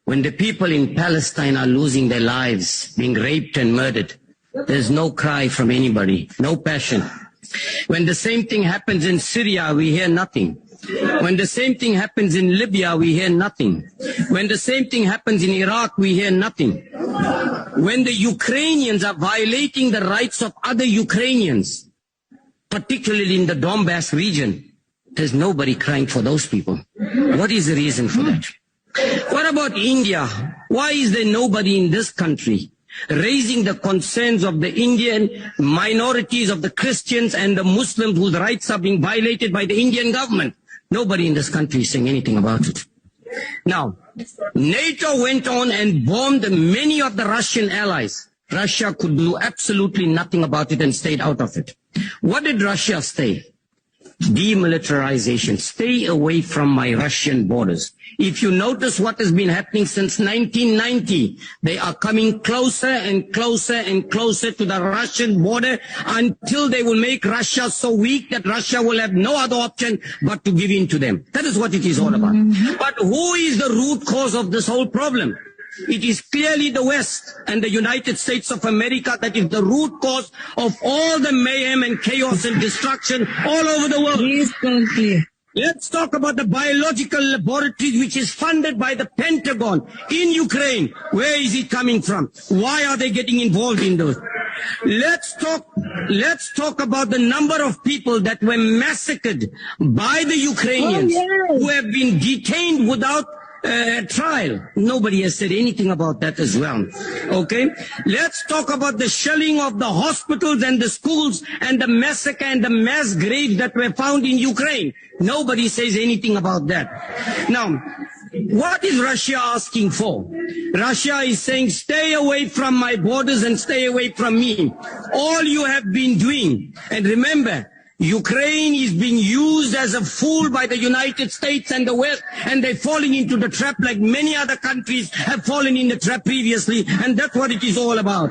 When the people in Palestine are losing their lives, being raped and murdered, there's no cry from anybody, no passion. When the same thing happens in Syria, we hear nothing. When the same thing happens in Libya, we hear nothing. When the same thing happens in Iraq, we hear nothing. When the Ukrainians are violating the rights of other Ukrainians, particularly in the Donbass region, there's nobody crying for those people. What is the reason for that? What about India? Why is there nobody in this country raising the concerns of the Indian minorities, of the Christians and the Muslims whose rights are being violated by the Indian government? Nobody in this country is saying anything about it. Now, NATO went on and bombed many of the Russian allies. Russia could do absolutely nothing about it and stayed out of it. What did Russia say? Demilitarization. Stay away from my Russian borders. If you notice what has been happening since 1990, they are coming closer and closer and closer to the Russian border until they will make Russia so weak that Russia will have no other option but to give in to them. That is what it is all about. But who is the root cause of this whole problem? It is clearly the West and the United States of America that is the root cause of all the mayhem and chaos and destruction all over the world. Please don't clear. Let's talk about the biological laboratory which is funded by the Pentagon in Ukraine. Where is it coming from? Why are they getting involved in those? Let's talk about the number of people that were massacred by the Ukrainians who have been detained without trial. Nobody has said anything about that as well. Okay? Let's talk about the shelling of the hospitals and the schools and the massacre and the mass graves that were found in Ukraine. Nobody says anything about that. Now, what is Russia asking for? Russia is saying, stay away from my borders and stay away from me. All you have been doing, and remember, Ukraine is being used as a fool by the United States and the West, and they're falling into the trap like many other countries have fallen in the trap previously, and that's what it is all about.